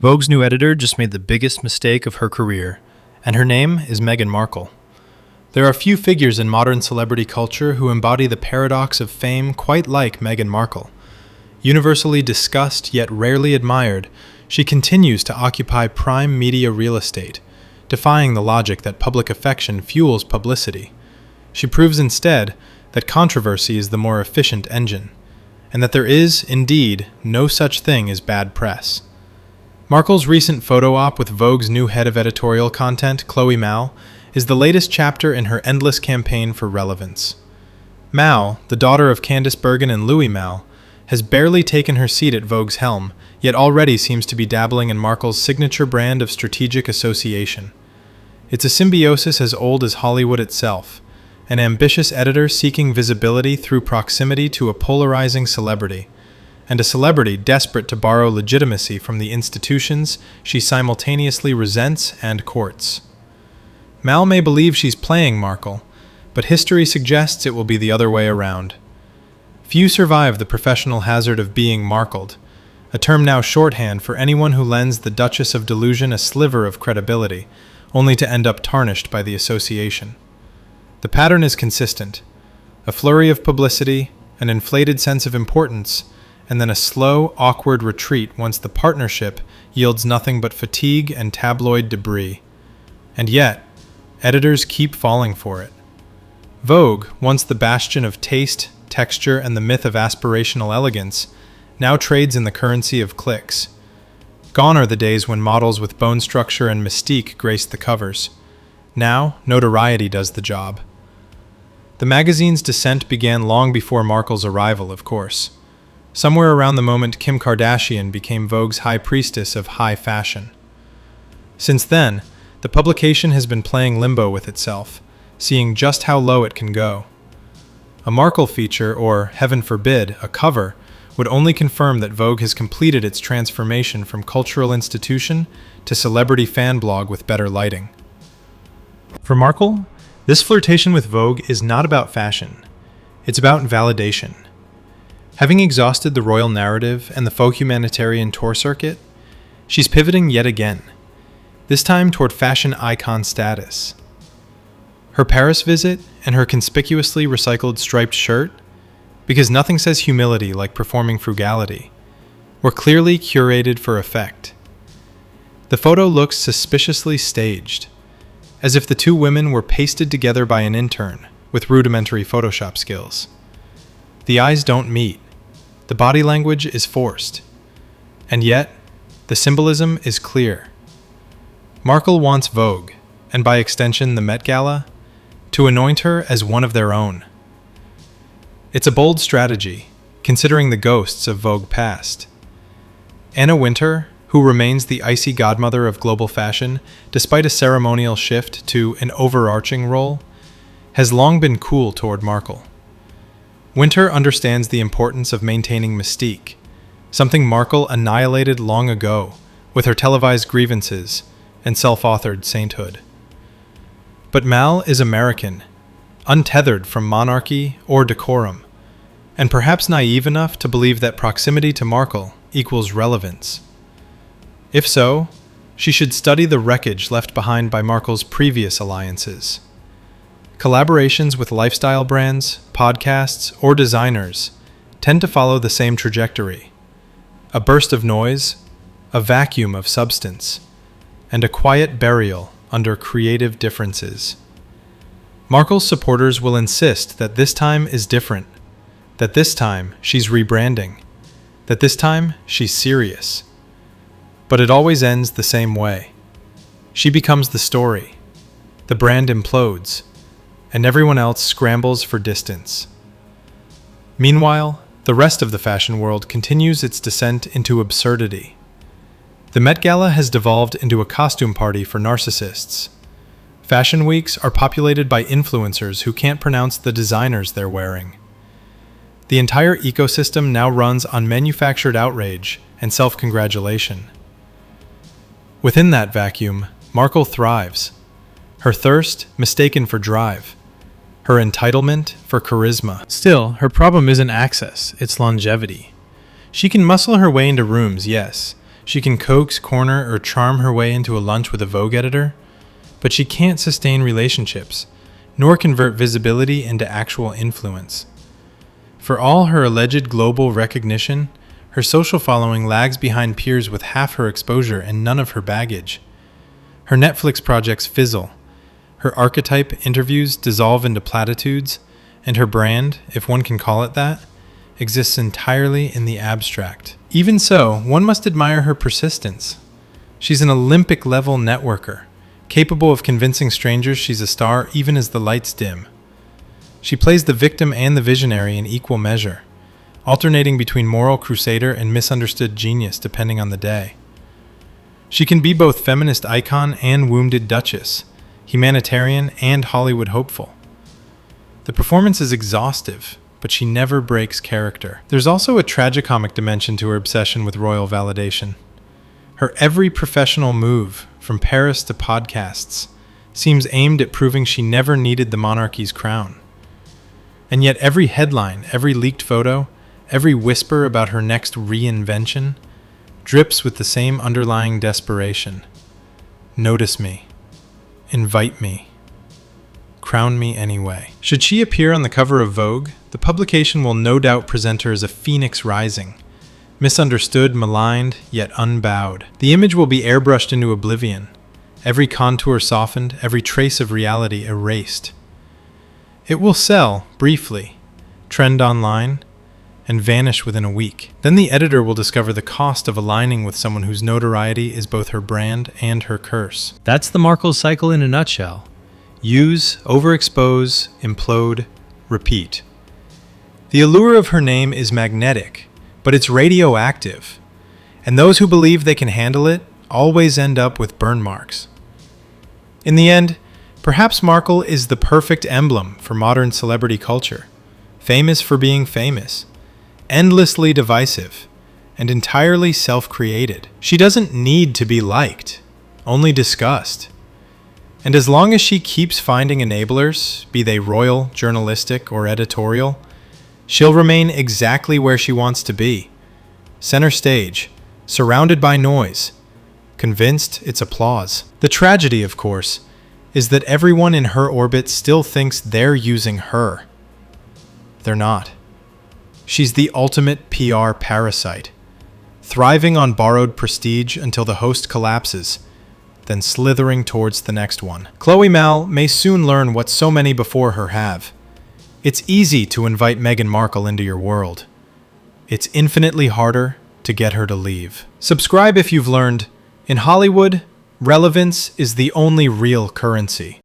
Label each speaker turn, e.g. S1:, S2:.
S1: Vogue's new editor just made the biggest mistake of her career, and her name is Meghan Markle. There are few figures in modern celebrity culture who embody the paradox of fame quite like Meghan Markle. Universally discussed yet rarely admired, she continues to occupy prime media real estate, defying the logic that public affection fuels publicity. She proves instead that controversy is the more efficient engine, and that there is, indeed, no such thing as bad press. Markle's recent photo op with Vogue's new head of editorial content, Chloe Mao, is the latest chapter in her endless campaign for relevance. Mao, the daughter of Candice Bergen and Louis Mao, has barely taken her seat at Vogue's helm, yet already seems to be dabbling in Markle's signature brand of strategic association. It's a symbiosis as old as Hollywood itself, an ambitious editor seeking visibility through proximity to a polarizing celebrity, and a celebrity desperate to borrow legitimacy from the institutions she simultaneously resents and courts. Mal may believe she's playing Markle, but history suggests it will be the other way around. Few survive the professional hazard of being markled, a term now shorthand for anyone who lends the Duchess of Delusion a sliver of credibility, only to end up tarnished by the association. The pattern is consistent: a flurry of publicity, an inflated sense of importance, and then a slow, awkward retreat once the partnership yields nothing but fatigue and tabloid debris. And yet, editors keep falling for it. Vogue, once the bastion of taste, texture, and the myth of aspirational elegance, now trades in the currency of clicks. Gone are the days when models with bone structure and mystique graced the covers. Now, notoriety does the job. The magazine's descent began long before Markle's arrival, of course. Somewhere around the moment Kim Kardashian became Vogue's high priestess of high fashion. Since then, the publication has been playing limbo with itself, seeing just how low it can go. A Markle feature, or, heaven forbid, a cover, would only confirm that Vogue has completed its transformation from cultural institution to celebrity fan blog with better lighting. For Markle, this flirtation with Vogue is not about fashion. It's about validation. Having exhausted the royal narrative and the faux humanitarian tour circuit, she's pivoting yet again, this time toward fashion icon status. Her Paris visit and her conspicuously recycled striped shirt, because nothing says humility like performing frugality, were clearly curated for effect. The photo looks suspiciously staged, as if the two women were pasted together by an intern with rudimentary Photoshop skills. The eyes don't meet, the body language is forced, and yet the symbolism is clear. Markle wants Vogue, and by extension the Met Gala, to anoint her as one of their own. It's a bold strategy, considering the ghosts of Vogue past. Anna Wintour, who remains the icy godmother of global fashion despite a ceremonial shift to an overarching role, has long been cool toward Markle. Wintour understands the importance of maintaining mystique, something Markle annihilated long ago with her televised grievances and self-authored sainthood. But Mal is American, untethered from monarchy or decorum, and perhaps naive enough to believe that proximity to Markle equals relevance. If so, she should study the wreckage left behind by Markle's previous alliances. Collaborations with lifestyle brands, podcasts, or designers tend to follow the same trajectory: a burst of noise, a vacuum of substance, and a quiet burial under creative differences. Markle's supporters will insist that this time is different, that this time she's rebranding, that this time she's serious. But it always ends the same way. She becomes the story, the brand implodes, and everyone else scrambles for distance. Meanwhile, the rest of the fashion world continues its descent into absurdity. The Met Gala has devolved into a costume party for narcissists. Fashion weeks are populated by influencers who can't pronounce the designers they're wearing. The entire ecosystem now runs on manufactured outrage and self-congratulation. Within that vacuum, Markle thrives. Her thirst mistaken for drive. Her entitlement for charisma. Still, her problem isn't access, it's longevity. She can muscle her way into rooms, yes. She can coax, corner, or charm her way into a lunch with a Vogue editor, but she can't sustain relationships, nor convert visibility into actual influence. For all her alleged global recognition, her social following lags behind peers with half her exposure and none of her baggage. Her Netflix projects fizzle, her archetype interviews dissolve into platitudes, and her brand, if one can call it that, exists entirely in the abstract. Even so, one must admire her persistence. She's an Olympic-level networker, capable of convincing strangers she's a star even as the lights dim. She plays the victim and the visionary in equal measure, alternating between moral crusader and misunderstood genius depending on the day. She can be both feminist icon and wounded duchess, humanitarian and Hollywood hopeful. The performance is exhaustive, but she never breaks character. There's also a tragicomic dimension to her obsession with royal validation. Her every professional move, from Paris to podcasts, seems aimed at proving she never needed the monarchy's crown. And yet every headline, every leaked photo, every whisper about her next reinvention drips with the same underlying desperation. Notice me. Invite me. Crown me anyway. Should she appear on the cover of Vogue, the publication will no doubt present her as a phoenix rising, misunderstood, maligned, yet unbowed. The image will be airbrushed into oblivion, every contour softened, every trace of reality erased. It will sell, briefly, trend online, and vanish within a week. Then the editor will discover the cost of aligning with someone whose notoriety is both her brand and her curse. That's the Markle cycle in a nutshell. Use, overexpose, implode, repeat. The allure of her name is magnetic, but it's radioactive, and those who believe they can handle it always end up with burn marks. In the end, perhaps Markle is the perfect emblem for modern celebrity culture, famous for being famous, endlessly divisive, and entirely self-created. She doesn't need to be liked, only discussed. And as long as she keeps finding enablers, be they royal, journalistic, or editorial, she'll remain exactly where she wants to be, center stage, surrounded by noise, convinced it's applause. The tragedy, of course, is that everyone in her orbit still thinks they're using her. They're not. She's the ultimate PR parasite, thriving on borrowed prestige until the host collapses, then slithering towards the next one. Chloe Mal may soon learn what so many before her have. It's easy to invite Meghan Markle into your world. It's infinitely harder to get her to leave. Subscribe if you've learned, in Hollywood, relevance is the only real currency.